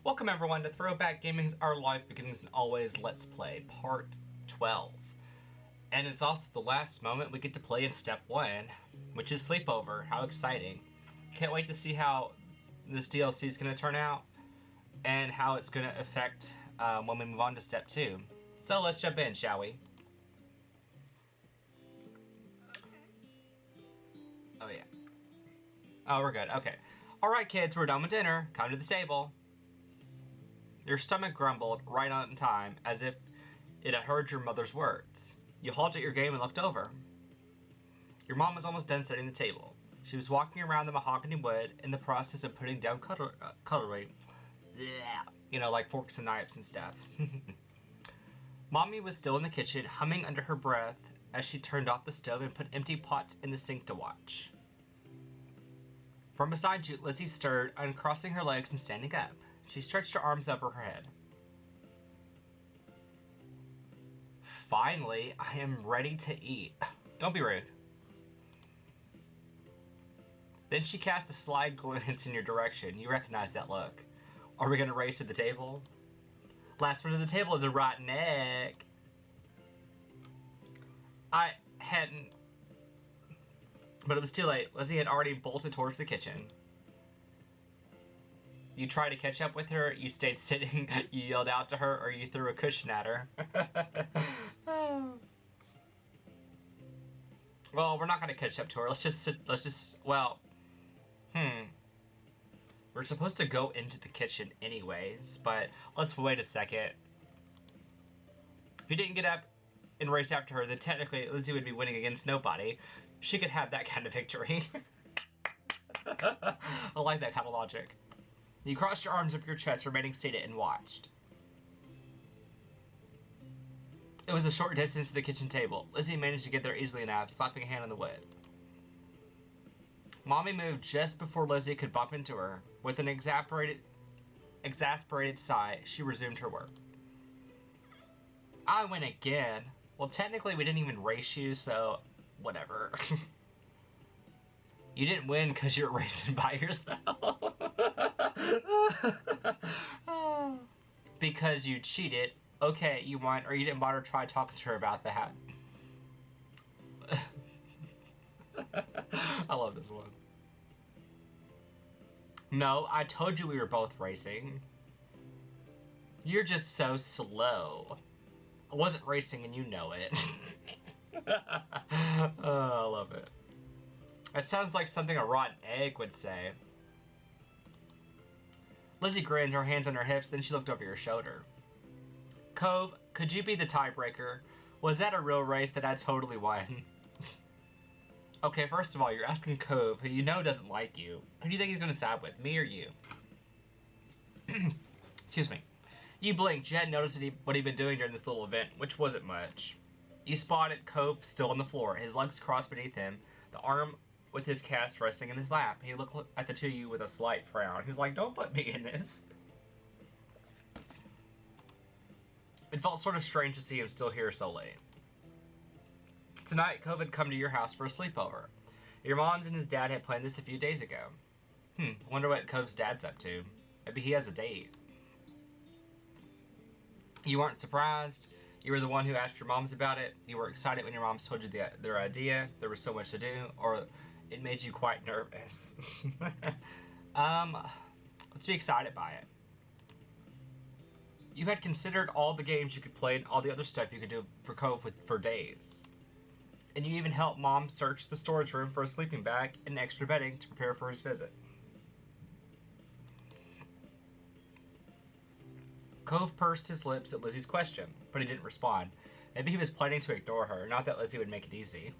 Welcome everyone to Throwback Gaming's Our Life Beginnings and Always Let's Play Part 12. And it's also the last moment we get to play in Step 1, which is Sleepover. How exciting. Can't wait to see how this DLC is going to turn out and how it's going to affect when we move on to Step 2. So let's jump in, shall we? Oh yeah. Oh, we're good. Okay. Alright kids, we're done with dinner. Come to the table. Your stomach grumbled right on time, as if it had heard your mother's words. You halted your game and looked over. Your mom was almost done setting the table. She was walking around the mahogany wood in the process of putting down cutlery. You know, like forks and knives and stuff. Mommy was still in the kitchen, humming under her breath as she turned off the stove and put empty pots in the sink to watch. From beside you, Lizzie stirred, uncrossing her legs and standing up. She stretched her arms over her head. Finally, I am ready to eat. Don't be rude. Then she cast a sly glance in your direction. You recognize that look. Are we going to race to the table? Last one to the table is a rotten egg. I hadn't... But it was too late. Lizzie had already bolted towards the kitchen. You tried to catch up with her, you stayed sitting, you yelled out to her, or you threw a cushion at her. Well, we're not going to catch up to her. Let's just sit, we're supposed to go into the kitchen anyways, but let's wait a second. If you didn't get up and race after her, then technically Lizzie would be winning against nobody. She could have that kind of victory. I like that kind of logic. You crossed your arms over your chest, remaining seated, and watched. It was a short distance to the kitchen table. Lizzie managed to get there easily enough, slapping a hand on the wood. Mommy moved just before Lizzie could bump into her. With an exasperated sigh, she resumed her work. I win again. Well, technically we didn't even race you, so whatever. You didn't win because you're racing by yourself. Because you cheated. Okay, you won, or you didn't bother to try talking to her about that. I love this one. No, I told you we were both racing. You're just so slow. I wasn't racing and you know it. Oh, I love it. That sounds like something a rotten egg would say. Lizzie grinned, her hands on her hips, then she looked over your shoulder. Cove, could you be the tiebreaker? Was that a real race that I totally won? Okay, first of all, you're asking Cove, who you know doesn't like you. Who do you think he's going to side with, me or you? Excuse me. You blinked. You hadn't noticed what he'd been doing during this little event, which wasn't much. You spotted Cove still on the floor, his legs crossed beneath him, the arm with his cast resting in his lap. He looked at the two of you with a slight frown. He's like, don't put me in this. It felt sort of strange to see him still here so late. Tonight, Cove had come to your house for a sleepover. Your moms and his dad had planned this a few days ago. Wonder what Cove's dad's up to. Maybe he has a date. You weren't surprised. You were the one who asked your moms about it. You were excited when your moms told you their idea. There was so much to do, or it made you quite nervous. Let's be excited by it. You had considered all the games you could play and all the other stuff you could do for Cove for days. And you even helped Mom search the storage room for a sleeping bag and extra bedding to prepare for his visit. Cove pursed his lips at Lizzie's question, but he didn't respond. Maybe he was planning to ignore her, not that Lizzie would make it easy.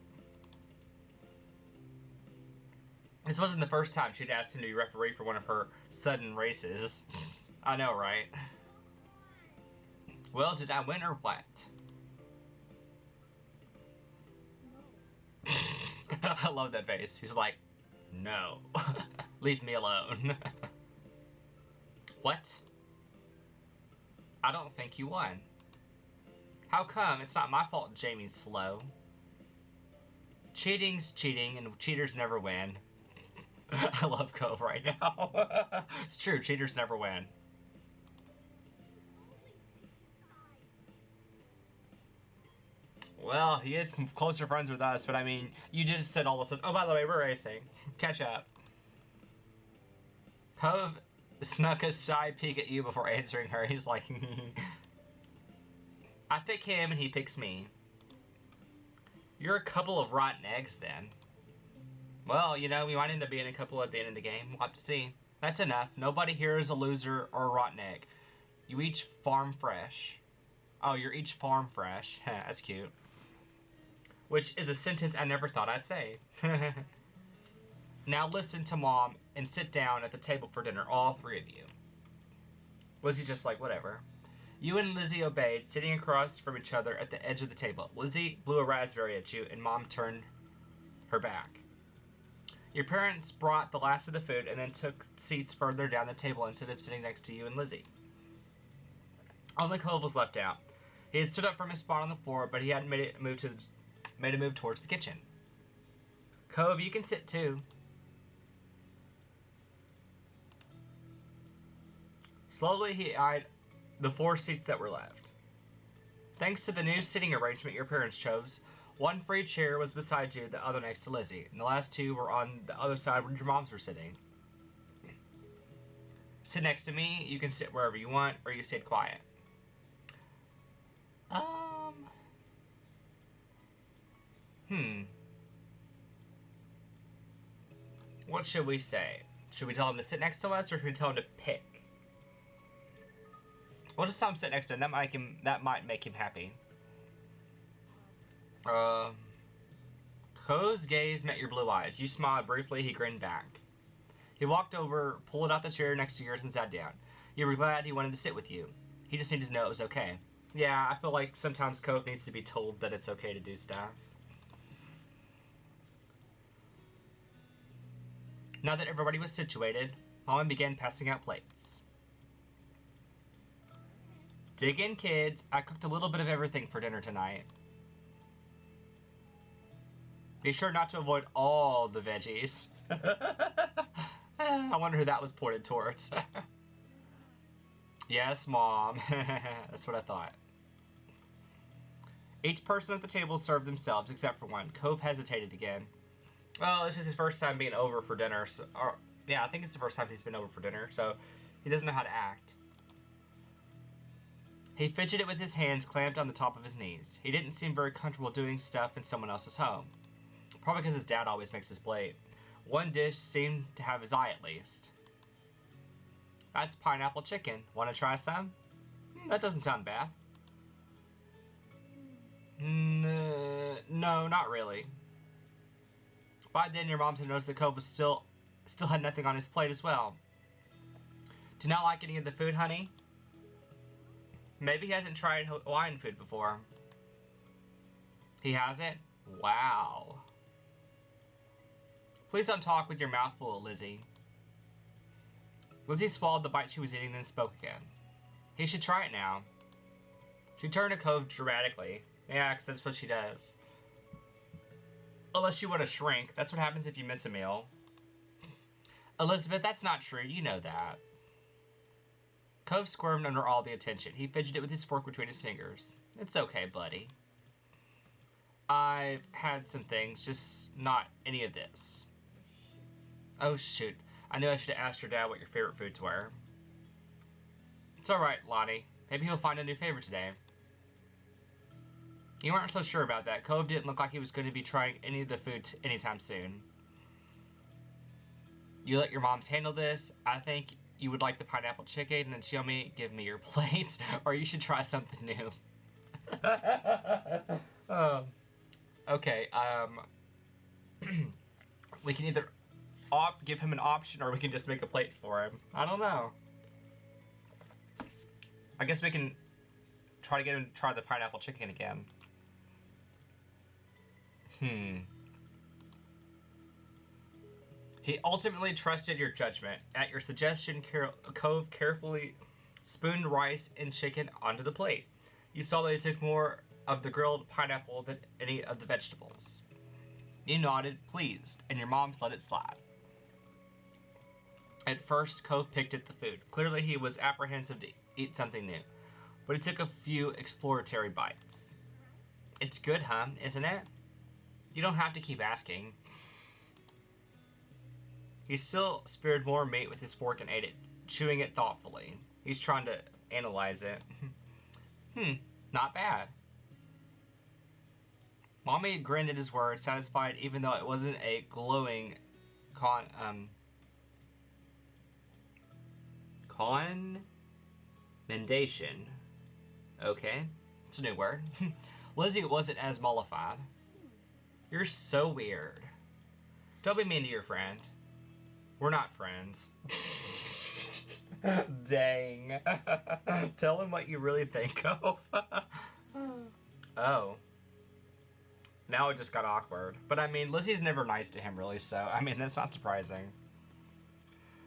This wasn't the first time she'd asked him to be referee for one of her sudden races. I know, right? Well, did I win or what? I love that face. He's like, no. Leave me alone. What? I don't think you won. How come? It's not my fault Jamie's slow. Cheating's cheating, and cheaters never win. I love Cove right now. It's true, cheaters never win. Well, he is closer friends with us, but I mean, you just said all of a sudden, oh, by the way, we're racing. Catch up. Cove snuck a side peek at you before answering her. He's like, I pick him and he picks me. You're a couple of rotten eggs, then. Well, you know, we might end up being a couple at the end of the game. We'll have to see. That's enough. Nobody here is a loser or a rotten egg. You each farm fresh. Oh, you're each farm fresh. That's cute. Which is a sentence I never thought I'd say. Now listen to Mom and sit down at the table for dinner, all three of you. Lizzie just like, whatever. You and Lizzie obeyed, sitting across from each other at the edge of the table. Lizzie blew a raspberry at you, and Mom turned her back. Your parents brought the last of the food and then took seats further down the table instead of sitting next to you and Lizzie. Only Cove was left out. He had stood up from his spot on the floor, but he hadn't made a move towards the kitchen. Cove, you can sit too. Slowly, he eyed the 4 seats that were left. Thanks to the new sitting arrangement your parents chose, one free chair was beside you, the other next to Lizzie, and the last 2 were on the other side where your moms were sitting. Sit next to me, you can sit wherever you want, or you sit quiet. What should we say? Should we tell him to sit next to us, or should we tell him to pick? We'll just tell him to sit next to him. That might make him happy. Cove's gaze met your blue eyes. You smiled briefly. He grinned back. He walked over, pulled out the chair next to yours, and sat down. You were glad he wanted to sit with you. He just needed to know it was okay. Yeah, I feel like sometimes Cove needs to be told that it's okay to do stuff. Now that everybody was situated, Mom began passing out plates. Dig in, kids. I cooked a little bit of everything for dinner tonight. Be sure not to avoid all the veggies. I wonder who that was pointed towards. Yes, Mom. That's what I thought. Each person at the table served themselves, except for one. Cove hesitated again. Well, this is his first time being over for dinner. So, yeah, I think it's the first time he's been over for dinner, so he doesn't know how to act. He fidgeted with his hands clamped on the top of his knees. He didn't seem very comfortable doing stuff in someone else's home. Probably because his dad always makes his plate. One dish seemed to have his eye at least. That's pineapple chicken. Want to try some? That doesn't sound bad. No, not really. By then, your mom had noticed that Cove was still had nothing on his plate as well. Do you not like any of the food, honey? Maybe he hasn't tried Hawaiian food before. He hasn't? Wow. Please don't talk with your mouth full, Lizzie. Lizzie swallowed the bite she was eating, then spoke again. He should try it now. She turned to Cove dramatically. Yeah, because that's what she does. Unless you want to shrink. That's what happens if you miss a meal. Elizabeth, that's not true. You know that. Cove squirmed under all the attention. He fidgeted with his fork between his fingers. It's okay, buddy. I've had some things, just not any of this. Oh, shoot. I knew I should have asked your dad what your favorite foods were. It's alright, Lonnie. Maybe he'll find a new favorite today. You weren't so sure about that. Cove didn't look like he was going to be trying any of the food anytime soon. You let your moms handle this. I think you would like the pineapple chicken, and she'll give me your plates, or you should try something new. Okay, we can either give him an option, or we can just make a plate for him. I don't know. I guess we can try to get him to try the pineapple chicken again. He ultimately trusted your judgment. At your suggestion, Cove carefully spooned rice and chicken onto the plate. You saw that he took more of the grilled pineapple than any of the vegetables. You nodded, pleased, and your moms let it slide. At first, Cove picked at the food. Clearly, he was apprehensive to eat something new, but he took a few exploratory bites. It's good, huh? Isn't it? You don't have to keep asking. He still speared more meat with his fork and ate it, chewing it thoughtfully. He's trying to analyze it. Not bad. Mommy grinned at his words, satisfied even though it wasn't a glowing commendation. Okay, it's a new word. Lizzie wasn't as mollified. You're so weird. Don't be mean to your friend. We're not friends. Dang. Tell him what you really think of. Oh. Now it just got awkward. But I mean, Lizzie's never nice to him really, so I mean, that's not surprising.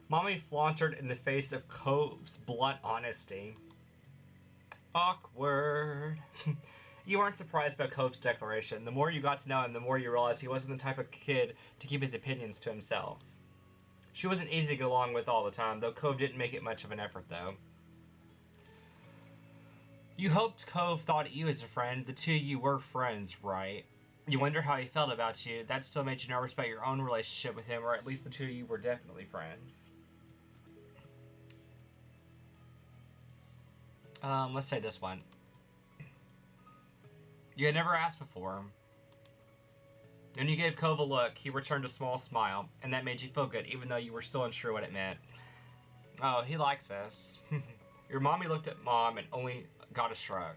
Mommy flaunted in the face of Cove's blunt honesty. Awkward. You aren't surprised by Cove's declaration. The more you got to know him, the more you realized he wasn't the type of kid to keep his opinions to himself. She wasn't easy to get along with all the time, though Cove didn't make it much of an effort, though. You hoped Cove thought of you as a friend. The two of you were friends, right? You wonder how he felt about you. That still made you nervous about your own relationship with him, or at least the two of you were definitely friends. Let's say this one. You had never asked before. When you gave Cove a look, he returned a small smile, and that made you feel good, even though you were still unsure what it meant. Oh, he likes us. Your mommy looked at Mom and only got a shrug.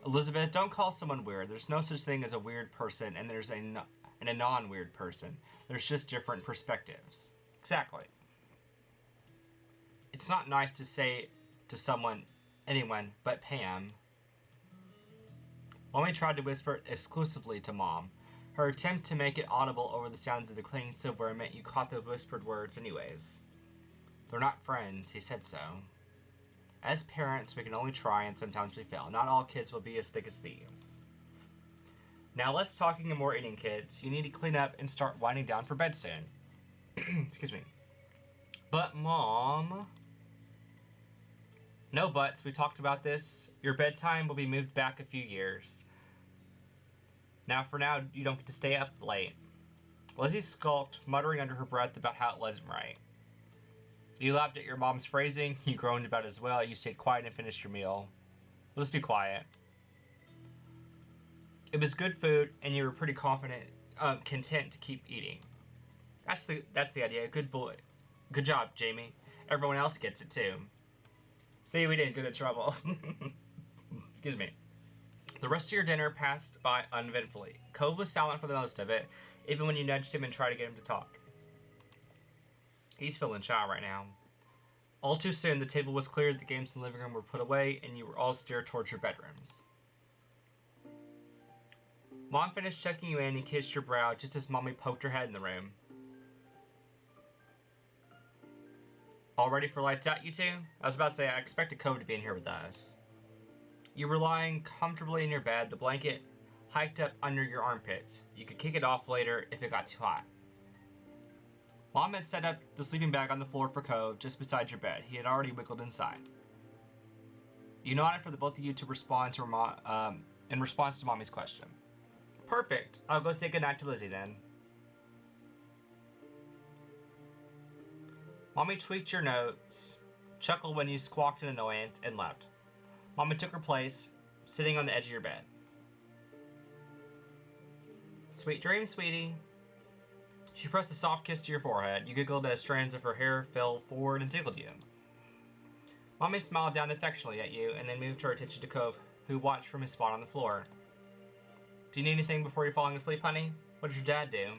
Elizabeth, don't call someone weird. There's no such thing as a weird person, and there's a non-weird person. There's just different perspectives. Exactly. It's not nice to say to anyone but Pam. Mommy tried to whisper exclusively to Mom. Her attempt to make it audible over the sounds of the clinking silverware meant you caught the whispered words anyways. They're not friends, he said so. As parents, we can only try, and sometimes we fail. Not all kids will be as thick as thieves. Now less talking and more eating, kids. You need to clean up and start winding down for bed soon. Excuse me. But Mom... No buts, we talked about this. Your bedtime will be moved back a few years. Now, for now, you don't get to stay up late. Lizzie skulked, muttering under her breath about how it wasn't right. You laughed at your mom's phrasing, you groaned about it as well, you stayed quiet and finished your meal. Let's be quiet. It was good food, and you were pretty content to keep eating. That's the idea. Good boy. Good job, Jamie. Everyone else gets it too. See, we didn't get in trouble. Excuse me. The rest of your dinner passed by uneventfully. Cove was silent for the most of it, even when you nudged him and tried to get him to talk. He's feeling shy right now. All too soon, the table was cleared, the games in the living room were put away, and you were all steered towards your bedrooms. Mom finished checking you in and kissed your brow just as Mommy poked her head in the room. All ready for lights out, you two? I was about to say, I expected Cove to be in here with us. You were lying comfortably in your bed, the blanket hiked up under your armpits. You could kick it off later if it got too hot. Mom had set up the sleeping bag on the floor for Cove, just beside your bed. He had already wiggled inside. You nodded for the both of you to respond to in response to Mommy's question. Perfect. I'll go say goodnight to Lizzie then. Mommy tweaked your nose, chuckled when you squawked in annoyance, and left. Mommy took her place, sitting on the edge of your bed. Sweet dreams, sweetie. She pressed a soft kiss to your forehead. You giggled as strands of her hair fell forward and tickled you. Mommy smiled down affectionately at you and then moved her attention to Cove, who watched from his spot on the floor. Do you need anything before you're falling asleep, honey? What does your dad do?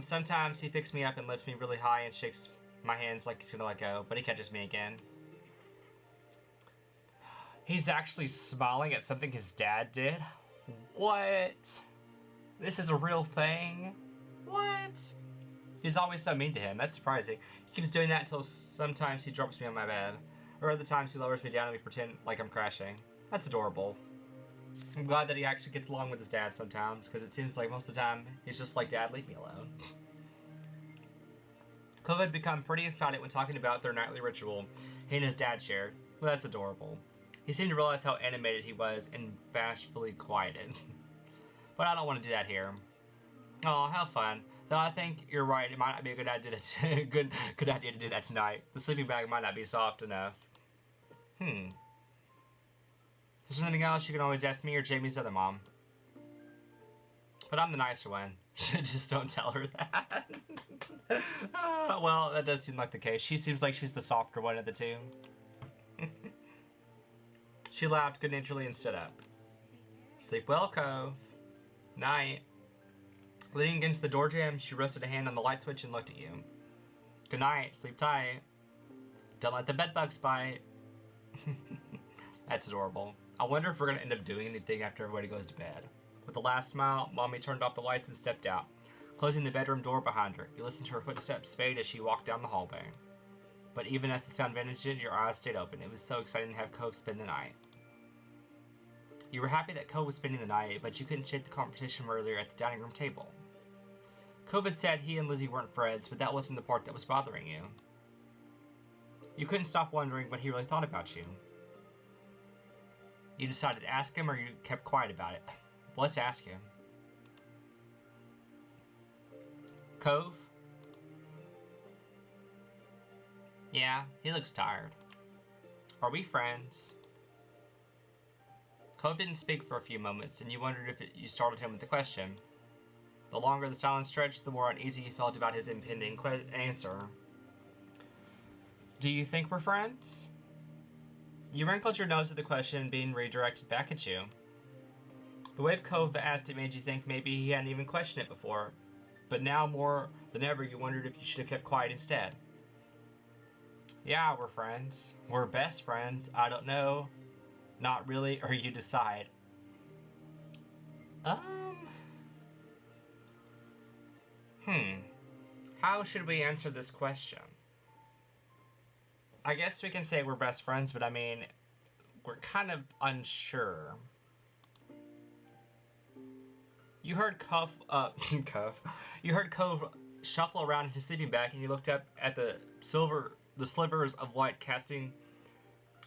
Sometimes he picks me up and lifts me really high and shakes my hands like he's gonna let go, but he catches me again. He's actually smiling at something his dad did? What? This is a real thing? What? He's always so mean to him. That's surprising. He keeps doing that until sometimes he drops me on my bed. Or other times he lowers me down and we pretend like I'm crashing. That's adorable. I'm glad that he actually gets along with his dad sometimes, because it seems like most of the time he's just like, Dad, leave me alone. Cove had become pretty excited when talking about their nightly ritual he and his dad shared. Well, that's adorable. He seemed to realize how animated he was and bashfully quieted. But I don't want to do that here. Oh, have fun. Though I think you're right, it might not be a good idea to good idea to do that tonight. The sleeping bag might not be soft enough. If there's anything else, you can always ask me or Jamie's other mom. But I'm the nicer one. Just don't tell her that. Well, that does seem like the case. She seems like she's the softer one of the two. She laughed good-naturedly and stood up. Sleep well, Cove. Night. Leaning against the door jamb, she rested a hand on the light switch and looked at you. Good night. Sleep tight. Don't let the bedbugs bite. That's adorable. I wonder if we're going to end up doing anything after everybody goes to bed. With a last smile, Mommy turned off the lights and stepped out, closing the bedroom door behind her. You listened to her footsteps fade as she walked down the hallway. But even as the sound vanished, your eyes stayed open. It was so exciting to have Cove spend the night. You were happy that Cove was spending the night, but you couldn't shake the conversation from earlier at the dining room table. Cove had said he and Lizzie weren't friends, but that wasn't the part that was bothering you. You couldn't stop wondering what he really thought about you. You decided to ask him, or you kept quiet about it. Well, let's ask him. Cove? Yeah, he looks tired. Are we friends? Cove didn't speak for a few moments, and you wondered if you startled him with the question. The longer the silence stretched, the more uneasy you felt about his impending answer. Do you think we're friends? You wrinkled your nose at the question being redirected back at you. The way Cove asked it made you think maybe he hadn't even questioned it before, but now more than ever you wondered if you should have kept quiet instead. Yeah, we're friends. We're best friends. I don't know. Not really, or you decide. How should we answer this question? I guess we can say we're best friends, but I mean, we're kind of unsure. You heard You heard Cove shuffle around in his sleeping bag, and you looked up at the slivers of light casting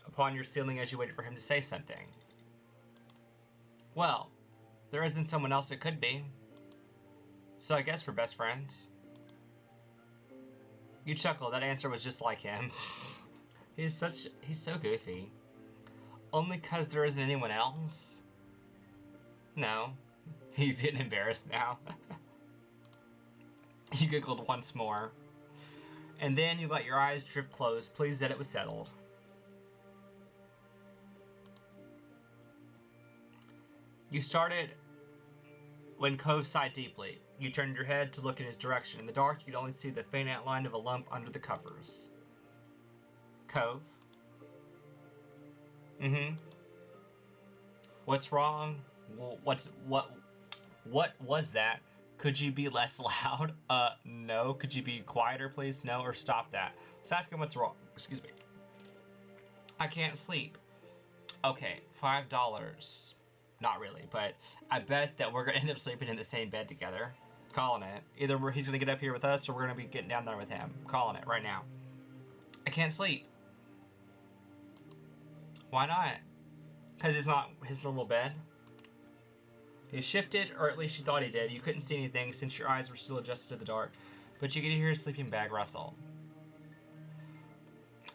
upon your ceiling as you waited for him to say something. Well, there isn't someone else it could be. So I guess we're best friends. You chuckle. That answer was just like him. He's so goofy. Only 'cause there isn't anyone else? No. He's getting embarrassed now. You giggled once more. And then you let your eyes drift closed, pleased that it was settled. You started when Cove sighed deeply. You turned your head to look in his direction. In the dark, you could only see the faint outline of a lump under the covers. Cove? What's wrong? What was that? Could you be less loud? No. Could you be quieter, please? No, or stop that. Let's ask him what's wrong. Excuse me. I can't sleep. Okay, $5. Not really, but I bet that we're gonna end up sleeping in the same bed together. Calling it. Either he's gonna get up here with us, or we're gonna be getting down there with him. Calling it right now. I can't sleep. Why not? Because it's not his normal bed? He shifted, or at least you thought he did. You couldn't see anything since your eyes were still adjusted to the dark, but you could hear his sleeping bag rustle.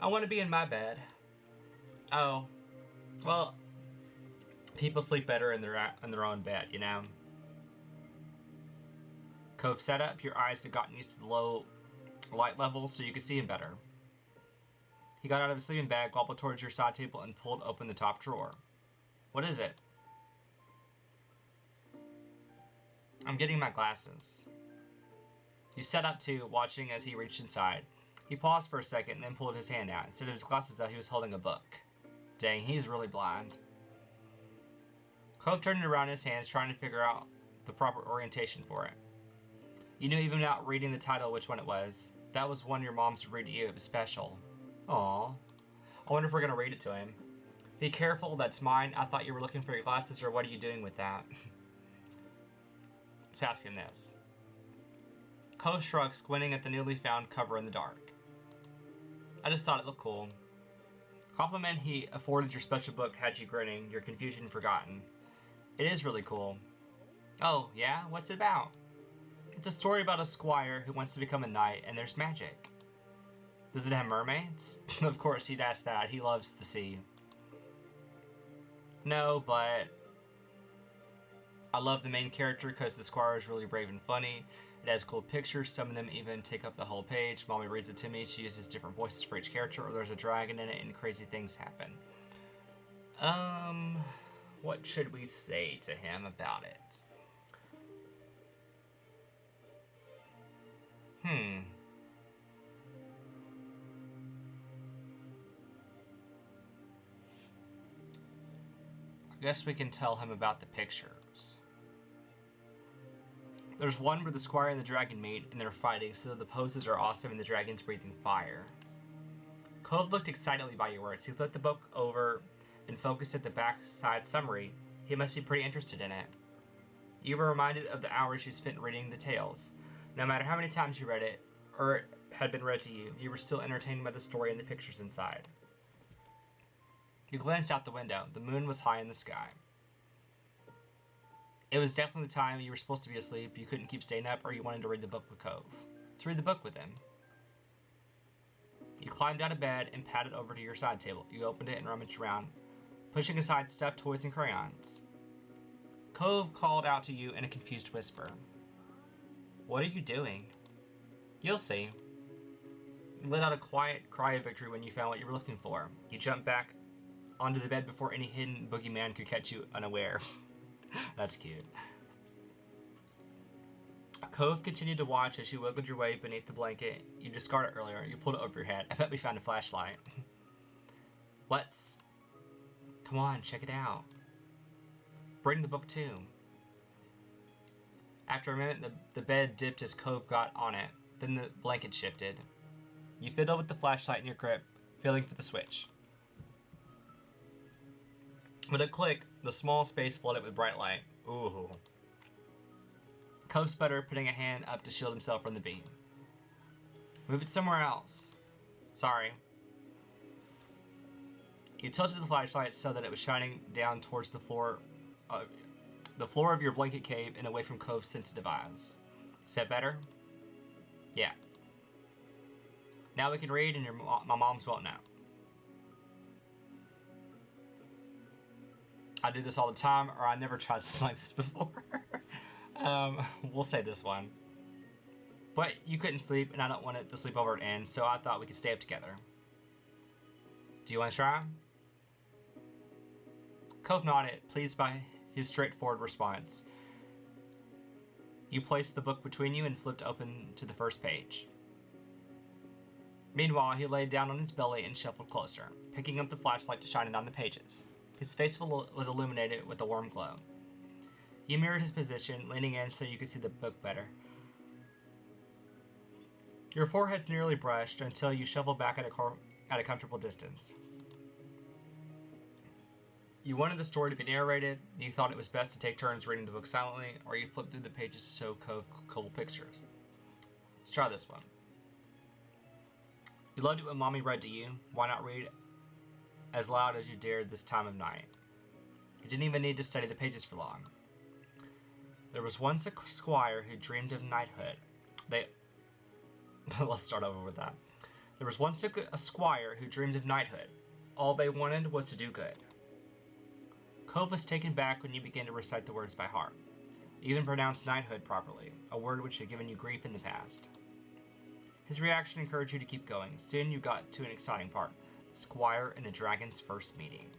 I want to be in my bed. Oh. Well, people sleep better in their own bed, you know? Cove sat up. Your eyes had gotten used to the low light level, so you could see him better. He got out of his sleeping bag, wobbled towards your side table, and pulled open the top drawer. What is it? I'm getting my glasses. You sat up too, watching as he reached inside. He paused for a second and then pulled his hand out. Instead of his glasses, though, he was holding a book. Dang, he's really blind. Cove turned it around in his hands, trying to figure out the proper orientation for it. You knew even without reading the title which one it was. That was one your moms would read to you. It was special. Aww. I wonder if we're going to read it to him. Be careful, that's mine. I thought you were looking for your glasses, or what are you doing with that? Let's ask him this. Cove shrugged, squinting at the newly found cover in the dark. I just thought it looked cool. Compliment he afforded your special book had you grinning, your confusion forgotten. It is really cool. Oh, yeah? What's it about? It's a story about a squire who wants to become a knight, and there's magic. Does it have mermaids? Of course, he'd ask that. He loves the sea. No, but I love the main character because the squire is really brave and funny. It has cool pictures. Some of them even take up the whole page. Mommy reads it to me. She uses different voices for each character, or there's a dragon in it and crazy things happen. What should we say to him about it? I guess we can tell him about the pictures. There's one where the squire and the dragon meet, and they're fighting, so the poses are awesome and the dragon's breathing fire. Cove looked excitedly by your words. He flipped the book over and focused at the backside summary. He must be pretty interested in it. You were reminded of the hours you spent reading the tales. No matter how many times you read it, or it had been read to you, you were still entertained by the story and the pictures inside. You glanced out the window. The moon was high in the sky. It was definitely the time you were supposed to be asleep, you couldn't keep staying up, or you wanted to read the book with Cove. Let's read the book with him. You climbed out of bed and padded over to your side table. You opened it and rummaged around, pushing aside stuffed toys and crayons. Cove called out to you in a confused whisper. What are you doing? You'll see. You let out a quiet cry of victory when you found what you were looking for. You jumped back onto the bed before any hidden boogeyman could catch you unaware. That's cute. Cove continued to watch as you wiggled your way beneath the blanket you discarded earlier. You pulled it over your head. I bet we found a flashlight. What's... Come on, check it out. Bring the book too. After a minute, the bed dipped as Cove got on it. Then the blanket shifted. You fiddled with the flashlight in your grip, feeling for the switch. With a click, the small space flooded with bright light. Ooh. Cove sputtered, putting a hand up to shield himself from the beam. Move it somewhere else. Sorry. You tilted the flashlight so that it was shining down towards the floor of your blanket cave and away from Cove's sensitive eyes. Is that better? Yeah. Now we can read and my moms won't know. I do this all the time, or I never tried something like this before. We'll say this one. But you couldn't sleep, and I don't want it to sleep over and end, so I thought we could stay up together. Do you want to try? Cove nodded, pleased by his straightforward response. You placed the book between you and flipped open to the first page. Meanwhile, he laid down on his belly and shuffled closer, picking up the flashlight to shine it on the pages. His face was illuminated with a warm glow. You mirrored his position, leaning in so you could see the book better. Your forehead's nearly brushed until you shuffled back at a comfortable distance. You wanted the story to be narrated, you thought it was best to take turns reading the book silently, or you flipped through the pages to show Cove cool pictures. Let's try this one. You loved it when Mommy read to you. Why not read as loud as you dared this time of night? You didn't even need to study the pages for long. There was once a squire who dreamed of knighthood. Let's start over with that. There was once a squire who dreamed of knighthood. All they wanted was to do good. Cove was taken back when you began to recite the words by heart. You even pronounced knighthood properly, a word which had given you grief in the past. His reaction encouraged you to keep going. Soon you got to an exciting part. The squire and the dragon's first meeting.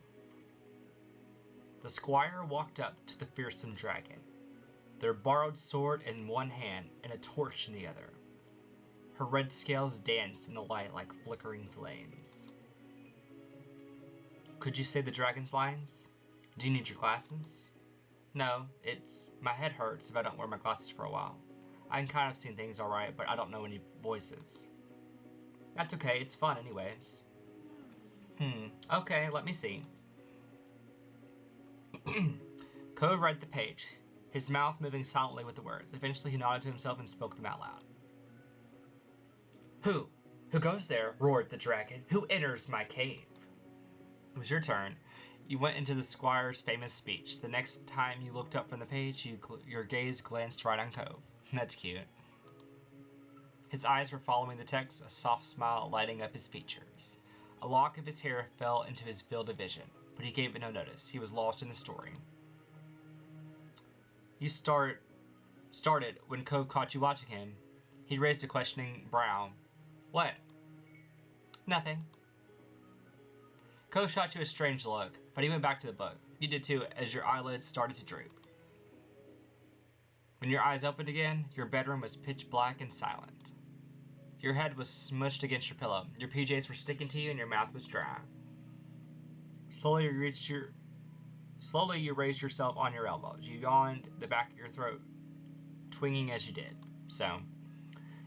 The squire walked up to the fearsome dragon, their borrowed sword in one hand and a torch in the other. Her red scales danced in the light like flickering flames. Could you say the dragon's lines? Do you need your glasses? No, my head hurts if I don't wear my glasses for a while. I can kind of see things alright, but I don't know any voices. That's okay, it's fun anyways. Okay, let me see. Cove read the page, his mouth moving silently with the words. Eventually he nodded to himself and spoke them out loud. Who goes there? Roared the dragon. Who enters my cave? It was your turn. You went into the squire's famous speech. The next time you looked up from the page, your gaze glanced right on Cove. That's cute. His eyes were following the text, a soft smile lighting up his features. A lock of his hair fell into his field of vision, but he gave it no notice. He was lost in the story. You started when Cove caught you watching him. He raised a questioning brow. What? Nothing. Cove shot you a strange look, but he went back to the book. You did too, as your eyelids started to droop. When your eyes opened again, your bedroom was pitch black and silent. Your head was smushed against your pillow. Your PJs were sticking to you and your mouth was dry. Slowly you raised yourself on your elbows. You yawned, the back of your throat twinging as you did. So,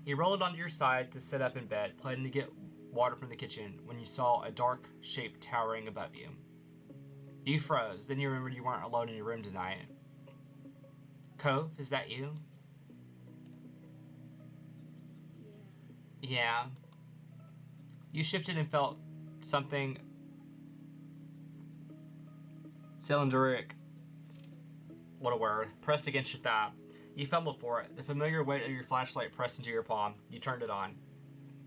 you rolled onto your side to sit up in bed, planning to get water from the kitchen when you saw a dark shape towering above you. You froze. Then you remembered you weren't alone in your room tonight. Cove, is that you? Yeah. You shifted and felt something cylindric. What a word. Pressed against your thigh. You fumbled for it. The familiar weight of your flashlight pressed into your palm. You turned it on.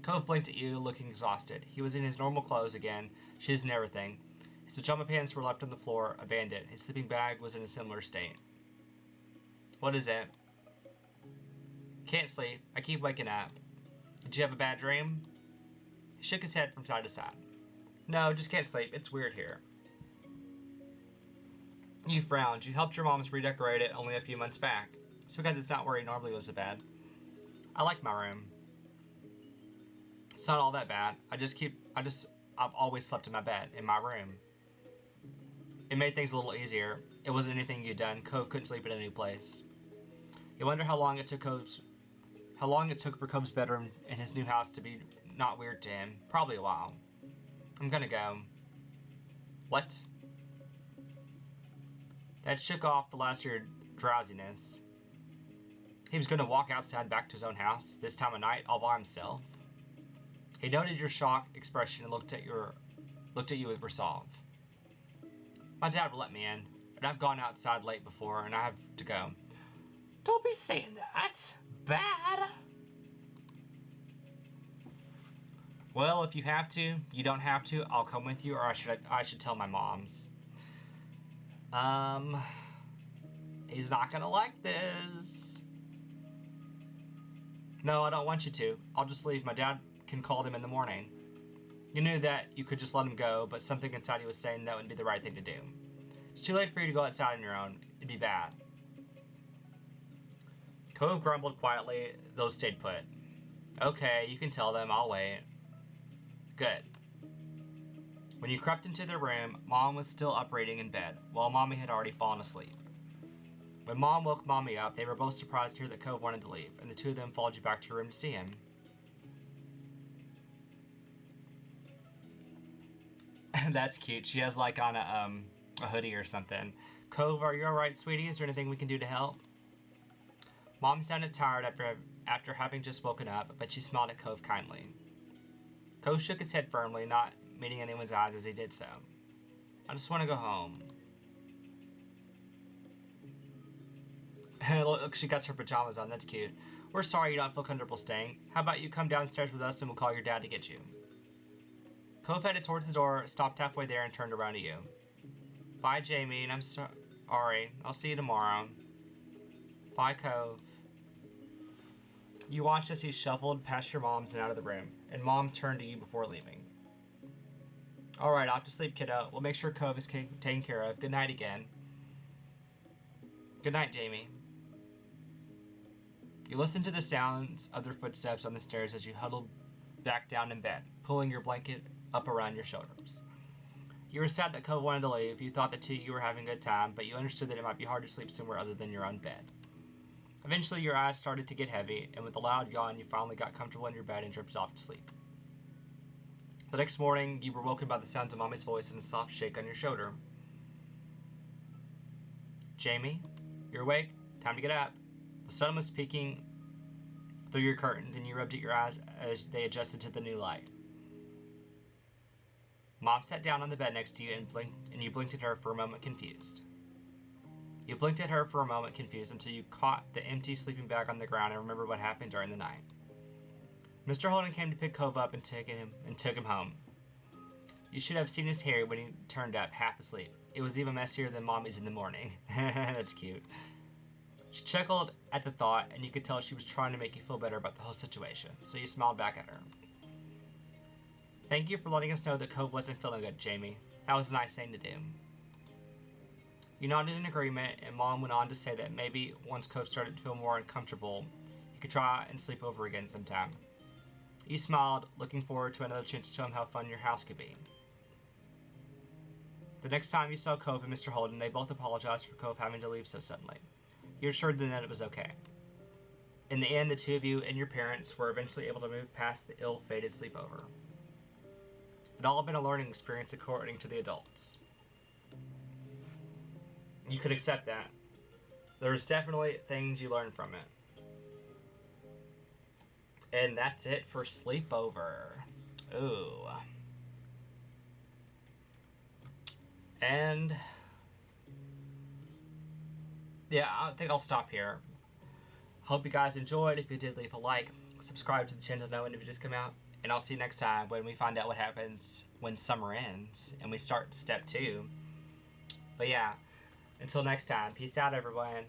Cove blinked at you, looking exhausted. He was in his normal clothes again, shoes and everything. His pajama pants were left on the floor, abandoned. His sleeping bag was in a similar state. What is it? Can't sleep. I keep waking up. Did you have a bad dream? He shook his head from side to side. No, just can't sleep. It's weird here. You frowned. You helped your mom's redecorate it only a few months back. It's because it's not where he normally goes to bed. I like my room. It's not all that bad. I've always slept in my bed, in my room. It made things a little easier. It wasn't anything you'd done. Cove couldn't sleep in a new place. You wonder how long it took for Cove's bedroom in his new house to be not weird to him. Probably a while. I'm gonna go. What? That shook off the last of your drowsiness. He was gonna walk outside back to his own house, this time of night, all by himself. He noted your shocked expression and looked at you with resolve. My dad will let me in, and I've gone outside late before, and I have to go. Don't be saying that. Bad. Well, if you have to, you don't have to. I'll come with you, or I should tell my moms. He's not gonna like this. No, I don't want you to. I'll just leave. My dad can call them in the morning. You knew that you could just let him go, but something inside you was saying that would be the right thing to do. It's too late for you to go outside on your own. It'd be bad. Cove grumbled quietly, those stayed put. Okay, you can tell them. I'll wait. Good. When you crept into their room, Mom was still up reading in bed, while Mommy had already fallen asleep. When Mom woke Mommy up, they were both surprised to hear that Cove wanted to leave, and the two of them followed you back to your room to see him. That's cute. She has like on a hoodie or something. Cove, are you alright, sweetie? Is there anything we can do to help? Mom sounded tired after having just woken up, but she smiled at Cove kindly. Cove shook his head firmly, not meeting anyone's eyes as he did so. I just want to go home. Look, she got her pajamas on. That's cute. We're sorry you don't feel comfortable staying. How about you come downstairs with us and we'll call your dad to get you? Cove headed towards the door, stopped halfway there, and turned around to you. Bye, Jamie, and I'm sorry. I'll see you tomorrow. Bye, Cove. You watched as he shuffled past your mom's and out of the room, and Mom turned to you before leaving. Alright, off to sleep, kiddo. We'll make sure Cove is taken care of. Good night again. Good night, Jamie. You listened to the sounds of their footsteps on the stairs as you huddled back down in bed, pulling your blanket up around your shoulders. You were sad that Cove wanted to leave. You thought the two of you were having a good time, but you understood that it might be hard to sleep somewhere other than your own bed. Eventually, your eyes started to get heavy, and with a loud yawn, you finally got comfortable in your bed and drifted off to sleep. The next morning, you were woken by the sounds of Mommy's voice and a soft shake on your shoulder. Jamie, you're awake? Time to get up. The sun was peeking through your curtains, and you rubbed at your eyes as they adjusted to the new light. Mom sat down on the bed next to you and you blinked at her for a moment confused. You blinked at her for a moment confused until you caught the empty sleeping bag on the ground and remembered what happened during the night. Mr. Holden came to pick Cove up and took him home. You should have seen his hair when he turned up, half asleep. It was even messier than Mommy's in the morning. That's cute. She chuckled at the thought, and you could tell she was trying to make you feel better about the whole situation, so you smiled back at her. Thank you for letting us know that Cove wasn't feeling good, Jamie. That was a nice thing to do. You nodded in agreement, and Mom went on to say that maybe once Cove started to feel more uncomfortable, you could try and sleep over again sometime. You smiled, looking forward to another chance to show him how fun your house could be. The next time you saw Cove and Mr. Holden, they both apologized for Cove having to leave so suddenly. You assured them that it was okay. In the end, the two of you and your parents were eventually able to move past the ill-fated sleepover. It all had been a learning experience according to the adults. You could accept that. There's definitely things you learned from it. And that's it for Sleepover. Ooh. And yeah, I think I'll stop here. Hope you guys enjoyed. If you did, leave a like. Subscribe to the channel to know when the videos come out. And I'll see you next time when we find out what happens when summer ends and we start step 2. But yeah, until next time, peace out, everyone.